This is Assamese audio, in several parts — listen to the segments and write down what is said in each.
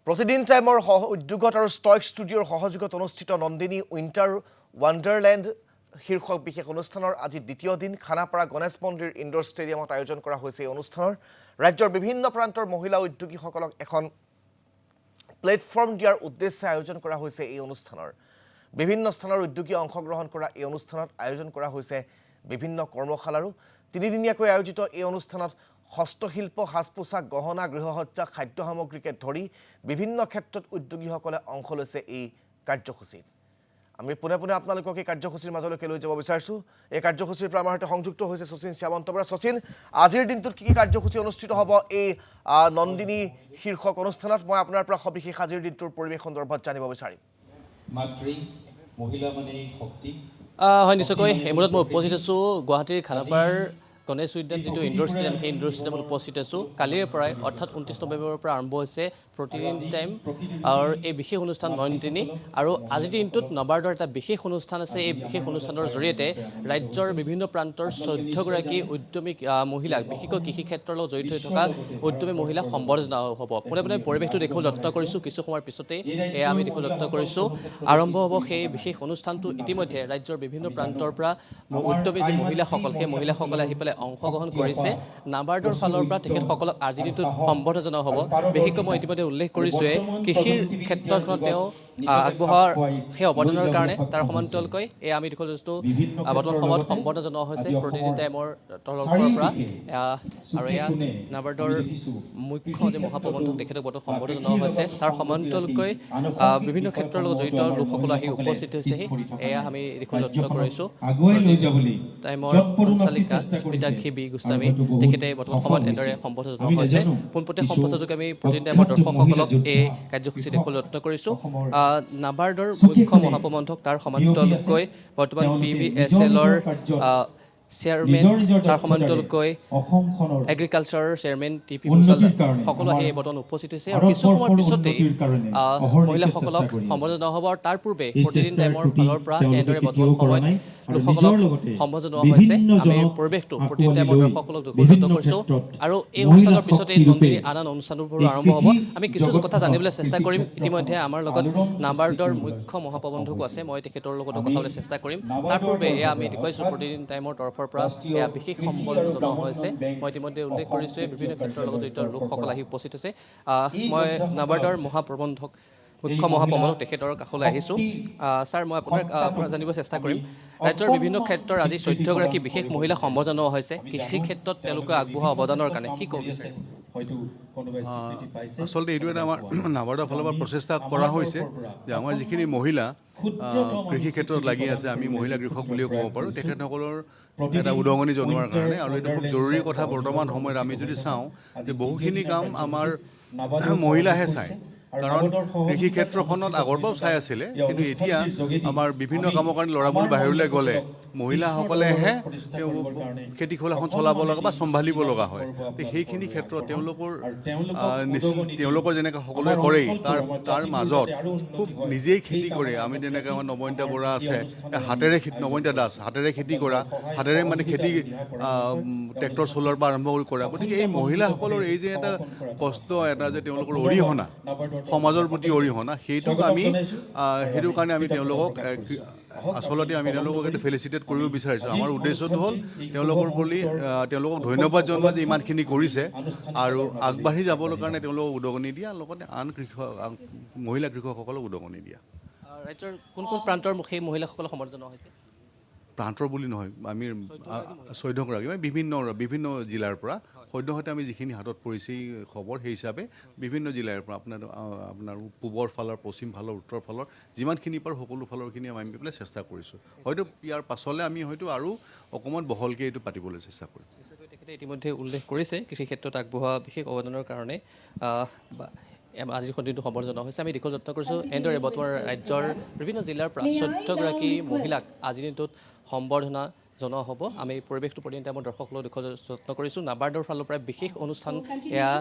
প্ৰতিদিন টাইমৰ উদ্যোগত আৰু ষ্টইক ষ্টুডিঅ'ৰ সহযোগত অনুষ্ঠিত নন্দিনী উইণ্টাৰ ৱাণ্ডাৰলেণ্ড শীৰ্ষক বিশেষ অনুষ্ঠানৰ আজি দ্বিতীয় দিন খানাপাৰা গণেশ মন্দিৰ ইনডোৰ ষ্টেডিয়ামত আয়োজন কৰা হৈছে এই অনুষ্ঠানৰ ৰাজ্যৰ বিভিন্ন প্ৰান্তৰ মহিলা উদ্যোগীসকলক এখন প্লেটফৰ্ম দিয়াৰ উদ্দেশ্যে আয়োজন কৰা হৈছে এই অনুষ্ঠানৰ বিভিন্ন স্থানৰ উদ্যোগীয়ে অংশগ্ৰহণ কৰা এই অনুষ্ঠানত আয়োজন কৰা হৈছে বিভিন্ন কৰ্মশালাৰো তিনিদিনীয়াকৈ আয়োজিত এই অনুষ্ঠানত হস্তশিল্প সাজ-পোছাক গহনা গৃহসজ্জা খাদ্য সামগ্ৰীকে ধৰি বিভিন্ন ক্ষেত্ৰত উদ্যোগীসকলে অংশ লৈছে এই কাৰ্যসূচীত আমি পুনে আপোনালোকক এই কাৰ্যসূচীৰ মাজলৈকে লৈ যাব বিচাৰিছো এই কাৰ্যসূচীৰ পৰা আমাৰ সৈতে সংযুক্ত হৈছে শচীন শ্যামন্তবৰা শচীন আজিৰ দিনটোত কি কাৰ্যসূচী অনুষ্ঠিত হ'ব এই নন্দিনী শীৰ্ষক অনুষ্ঠানত মই আপোনাৰ পৰা সবিশেষ আজিৰ দিনটোৰ পৰিৱেশ সন্দৰ্ভত জানিব বিচাৰিম মাতৃ মহিলা মানে শক্তি হয় নিশ্চয়কৈ এই মুহূৰ্তত মই উপস্থিত আছোঁ গুৱাহাটীৰ খানাপাৰাৰ গণেশ উদ্যান যিটো ইনডোৰ ষ্টেডিয়াম সেই ইনডোৰ ষ্টেডিয়ামত উপস্থিত আছোঁ কালিৰ পৰাই অৰ্থাৎ 29 নৱেম্বৰৰ পৰা আৰম্ভ হৈছে প্ৰতিদিন টাইম আৰু এই বিশেষ অনুষ্ঠান নন্দিনী আৰু আজিৰ দিনটোত নবাৰ্ডৰ এটা বিশেষ অনুষ্ঠান আছে এই বিশেষ অনুষ্ঠানৰ জৰিয়তে ৰাজ্যৰ বিভিন্ন প্ৰান্তৰ 14গৰাকী উদ্যমী মহিলাক বিশেষকৈ কৃষি ক্ষেত্ৰৰ লগত জড়িত হৈ থকা উদ্যমী মহিলাক সম্বৰ্ধনা হ'ব পোনে পোনে পৰিৱেশটো দেখিবলৈ যত্ন কৰিছোঁ কিছু সময়ৰ পিছতেই এয়া আমি দেখিবলৈ যত্ন কৰিছোঁ আৰম্ভ হ'ব সেই বিশেষ অনুষ্ঠানটো ইতিমধ্যে ৰাজ্যৰ বিভিন্ন প্ৰান্তৰ পৰা উদ্যমী যি মহিলাসকল সেই মহিলাসকলে আহি পেলাই অংশগ্ৰহণ কৰিছে নাবাৰ্ডৰ ফালৰ পৰা তেখেতসকলক আজিৰ দিনটোত সম্বৰ্ধনা জনোৱা হ'ব বিশেষকৈ মই ইতিমধ্যে উল্লেখ কৰিছোঁৱে কৃষিৰ ক্ষেত্ৰখনত তেওঁ আগবঢ়োৱাৰ সেই অৱদানৰ কাৰণে তাৰ সমান্তৰালকৈ এই আমি দেখিছোঁ বৰ্তমান সময়ত সম্বৰ্ধনা জনোৱা হৈছে প্ৰতিদিন টাইমৰ তৰফৰ পৰা আৰু এয়া নাবাৰ্ডৰ মুখ্য যি মহাপ্ৰবন্ধক তেখেতক বৰ্তমান সম্বৰ্ধনা জনোৱা হৈছে তাৰ সমান্তৰালকৈ বিভিন্ন ক্ষেত্ৰৰ লগত জড়িত লোকসকল আহি উপস্থিত হৈছেহি এয়া আমি দেখিবলৈ যত্ন কৰিছোঁ টাইমৰ সঞ্চালিকা স্মিতাক্ষী বি গোস্বামী তেখেতে বৰ্তমান সময়ত এনেদৰে সম্বৰ্ধনা জনোৱা হৈছে পোনপটীয়া সম্প্ৰচাৰযোগে আমি প্ৰতিদিন টাইমৰ দৰ্শকসকলক এই কাৰ্যসূচী দেখিবলৈ যত্ন কৰিছোঁ নাবাৰ্ডৰ মুখ্য মহাপ্ৰবন্ধক তাৰ সমান্তৰালকৈ বৰ্তমান PBSLৰ চেয়াৰমেন তাৰ সমান্তৰালকৈ এগ্ৰিকালচাৰৰ চেয়াৰমেন TP ভূষাল সকলো আহি বৰ্তমান উপস্থিত হৈছে আৰু কিছু সময়ৰ পিছতেই মহিলাসকলক সম্বৰ্ধনা জনোৱা হ'ব আৰু তাৰ পূৰ্বে প্ৰতিদিন টাইমৰ ফালৰ পৰা এনেদৰে বৰ্তমান সময়ত লোকসকলক সম্বৰ্ধনা জনোৱা হৈছে আমি পৰিৱেশটো প্ৰতিদিন টাইমৰ দৰ্শকসকলক যথেষ্ট কৰিছোঁ আৰু এই অনুষ্ঠানৰ পিছতে নন্দিনী আন অনুষ্ঠানবোৰ আৰম্ভ হ'ব আমি কিছু কথা জানিবলৈ চেষ্টা কৰিম ইতিমধ্যে আমাৰ লগত নাবাৰ্ডৰ মুখ্য মহাপ্ৰবন্ধকো আছে মই তেখেতৰ লগত কথা ক'বলৈ চেষ্টা কৰিম তাৰ পূৰ্বে এয়া আমি দেখুৱাইছোঁ প্ৰতিদিন টাইমৰ তৰফৰ পৰা এয়া বিশেষ সম্বৰ্ধনা জনোৱা হৈছে মই ইতিমধ্যে উল্লেখ কৰিছোঁৱে বিভিন্ন ক্ষেত্ৰৰ লগত জড়িত লোকসকল আহি উপস্থিত আছে মই নাবাৰ্ডৰ মহাপ্ৰবন্ধক মুখ্য মহাপ্ৰবন্ধক তেখেতৰ কাষলৈ আহিছোঁ ছাৰ মই আপোনাক জানিব চেষ্টা কৰিম ৰাজ্যৰ বিভিন্ন ক্ষেত্ৰৰ আজি 14গৰাকী বিশেষ মহিলা সম্বৰ্ধনা জনোৱা হৈছে কৃষি ক্ষেত্ৰত তেওঁলোকে আগবঢ়োৱা অৱদানৰ কাৰণে কি ক'ব বিচাৰে আচলতে এইটো এটা আমাৰ নাবাৰ্ডৰ ফালৰ পৰা প্ৰচেষ্টা কৰা হৈছে যে আমাৰ যিখিনি মহিলা কৃষি ক্ষেত্ৰত লাগি আছে আমি মহিলা কৃষক বুলিও ক'ব পাৰোঁ তেখেতসকলৰ এটা উদঙনি জনোৱাৰ কাৰণে আৰু এইটো খুব জৰুৰী কথা বৰ্তমান সময়ত আমি যদি চাওঁ যে বহুখিনি কাম আমাৰ মহিলাহে চায় কাৰণ কৃষি ক্ষেত্ৰখনত আগৰ পৰাও চাই আছিলে কিন্তু এতিয়া আমাৰ বিভিন্ন কামৰ কাৰণে ল'ৰাবোৰ বাহিৰলৈ গ'লে মহিলাসকলেহে খেতিখোলাখন চলাব লগা বা চম্ভালিব লগা হয় সেইখিনি ক্ষেত্ৰত তেওঁলোকৰ যেনেকৈ সকলোৱে কৰেই তাৰ মাজত খুব নিজেই খেতি কৰে আমি যেনেকৈ আমাৰ নৱনীতা বৰা আছে হাতেৰে নৱনীতা দাস হাতেৰে খেতি কৰা হাতেৰে মানে খেতি ট্ৰেক্টৰ চলোৱাৰ পৰা আৰম্ভ কৰি কৰা গতিকে এই মহিলাসকলৰ এই যে এটা কষ্ট এটা যে তেওঁলোকৰ অৰিহণা সমাজৰ প্ৰতি অৰিহণা সেইটো কাৰণে আমি তেওঁলোকক আচলতে আমি তেওঁলোকক এটা ফেলিচিটেট কৰিব বিচাৰিছোঁ আমাৰ উদ্দেশ্যটো হ'ল তেওঁলোকক ধন্যবাদ জনোৱা যে ইমানখিনি কৰিছে আৰু আগবাঢ়ি যাবৰ কাৰণে তেওঁলোকক উদগনি দিয়া লগতে আন মহিলা কৃষকসকলক উদগনি দিয়া ৰাজ্যৰ কোন কোন প্ৰান্তৰ সেই মহিলাসকলক সম্বৰ্ধনা জনোৱা হৈছে প্ৰান্তৰ বুলি নহয় আমি 14গৰাকী বিভিন্ন জিলাৰ পৰা সদ্যহতে আমি যিখিনি হাতত পৰিছে খবৰ সেই হিচাপে বিভিন্ন জিলাৰ পৰা আপোনাৰ পূবৰ ফালৰ পশ্চিম ফালৰ উত্তৰ ফালৰ যিমানখিনি পাৰোঁ সকলো ফালৰখিনি আমি পেলাই চেষ্টা কৰিছোঁ হয়তো ইয়াৰ পাছলৈ আমি হয়তো আৰু অকণমান বহলকৈ এইটো পাতিবলৈ চেষ্টা কৰিম তেখেতে ইতিমধ্যে উল্লেখ কৰিছে কৃষি ক্ষেত্ৰত আগবঢ়োৱা বিশেষ অৱদানৰ কাৰণে আজিৰ দিনটো সম্বৰ্ধনা জনোৱা হৈছে আমি দেখিবলৈ যত্ন কৰিছোঁ এনেদৰে বৰ্তমান ৰাজ্যৰ বিভিন্ন জিলাৰ পৰা 14গৰাকী মহিলাক আজিৰ দিনটোত সম্বৰ্ধনা জনোৱা হ'ব আমি পৰিৱেশটো প্ৰতিনিধিত্ব আমাৰ দৰ্শকলৈ দেখুৱাবলৈ যত্ন কৰিছোঁ নাবাৰ্ডৰ ফালৰ পৰা বিশেষ অনুষ্ঠান এয়া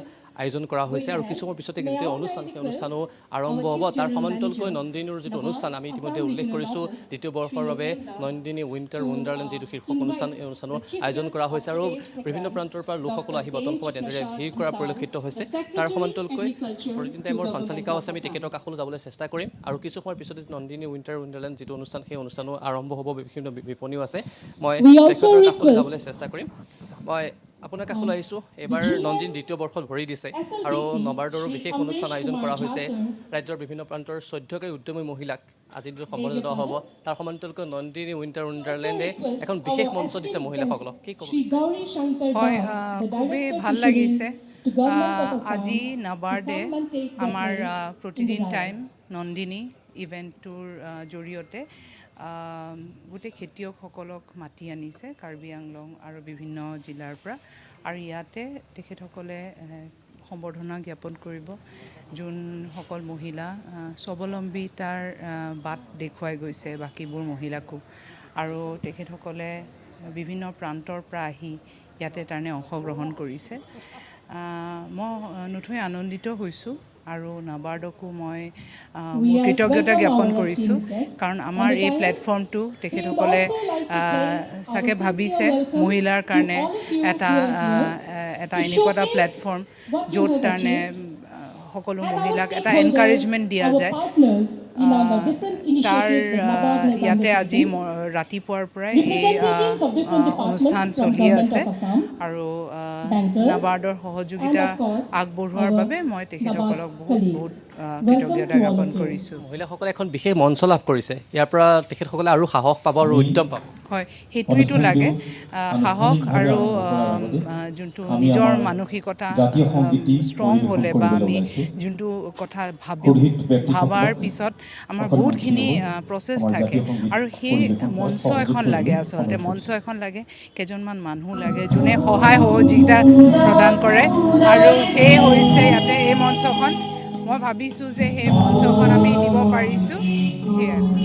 আয়োজন কৰা হৈছে আৰু কিছু সময়ৰ পিছতে যিটো অনুষ্ঠান সেই অনুষ্ঠানো আৰম্ভ হ'ব তাৰ সমান্তৰালকৈ নন্দিনীৰ যিটো অনুষ্ঠান আমি ইতিমধ্যে উল্লেখ কৰিছোঁ দ্বিতীয় বৰ্ষৰ বাবে নন্দিনী উইণ্টাৰ ৱণ্ডাৰলেণ্ড যিটো শীৰ্ষক অনুষ্ঠান এই অনুষ্ঠানো আয়োজন কৰা হৈছে আৰু বিভিন্ন প্ৰান্তৰ পৰা লোকসকল আহি বটনসভাত এনেদৰে ভিৰ কৰা পৰিলক্ষিত হৈছে তাৰ সমান্তৰালকৈ প্ৰতিদিন টাইমৰ সঞ্চালিকাও আছে আমি তেখেতৰ কাষলৈ যাবলৈ চেষ্টা কৰিম আৰু কিছু সময়ৰ পিছতে নন্দিনী উইণ্টাৰ ৱণ্ডাৰলেণ্ড যিটো অনুষ্ঠান সেই অনুষ্ঠানো আৰম্ভ হ'ব বিভিন্ন বিপণীও আছে মই তেখেতৰ কাষলৈ যাবলৈ চেষ্টা কৰিম মই আপোনাৰ কাষলৈ আহিছোঁ এইবাৰ নন্দিনী দ্বিতীয় বৰ্ষত ভৰি দিছে আৰু নবাৰ্ডৰো বিশেষ অনুষ্ঠান আয়োজন কৰা হৈছে ৰাজ্যৰ বিভিন্ন প্ৰান্তৰ 14গৰাকী উদ্যমী মহিলাক আজি যিটো সম্বৰ্ধনা জনোৱা হ'ব তাৰ সমান্তৰালকৈ নন্দিনী উইণ্টাৰ ৱণ্ডাৰলেণ্ডে এখন বিশেষ মঞ্চ দিছে মহিলাসকলক কি ক'ব হয় খুবেই ভাল লাগিছে আজি নাবাৰ্ডে আমাৰ প্ৰতিদিন টাইম নন্দিনী ইভেণ্টটোৰ জৰিয়তে গোটেই খেতিয়কসকলক মাতি আনিছে কাৰ্বি আংলং আৰু বিভিন্ন জিলাৰ পৰা আৰু ইয়াতে তেখেতসকলে সম্বৰ্ধনা জ্ঞাপন কৰিব যোনসকল মহিলা স্বাৱলম্বিতাৰ বাট দেখুৱাই গৈছে বাকীবোৰ মহিলাকো আৰু তেখেতসকলে বিভিন্ন প্ৰান্তৰ পৰা আহি ইয়াতে তাৰমানে অংশগ্ৰহণ কৰিছে মই নথৈ আনন্দিত হৈছোঁ আৰু নাবাৰ্ডকো মই কৃতজ্ঞতা জ্ঞাপন কৰিছোঁ কাৰণ আমাৰ এই প্লেটফৰ্মটো তেখেতসকলে চাগে ভাবিছে মহিলাৰ কাৰণে এটা এনেকুৱা এটা প্লেটফৰ্ম য'ত তাৰমানে সকলো মহিলাক এটা এনকাৰেজমেণ্ট দিয়া যায় তাৰ ইয়াতে আজি ৰাতিপুৱাৰ পৰাই এই অনুষ্ঠান চলি আছে আৰু নাবাৰ্ডৰ সহযোগিতা আগবঢ়োৱাৰ বাবে মই তেখেতসকলক বহুত কৃতজ্ঞতা জ্ঞাপন কৰিছোঁ মহিলাসকলে এখন বিশেষ মঞ্চ লাভ কৰিছে ইয়াৰ পৰা তেখেতসকলে আৰু সাহস পাব আৰু উদ্যম পাব হয় সেইটোৱেতো লাগে সাহস আৰু যোনটো নিজৰ মানসিকতা ষ্ট্ৰং হ'লে বা আমি যোনটো কথা ভাবাৰ পিছত আমাৰ বহুতখিনি প্ৰচেছ থাকে আৰু সেই মঞ্চ এখন লাগে আচলতে মঞ্চ এখন লাগে কেইজনমান মানুহ লাগে যোনে সহায় সহযোগিতা প্ৰদান কৰে আৰু সেই হৈছে ইয়াতে এই মঞ্চখন মই ভাবিছোঁ যে সেই মঞ্চখন আমি দিব পাৰিছোঁ সেয়াই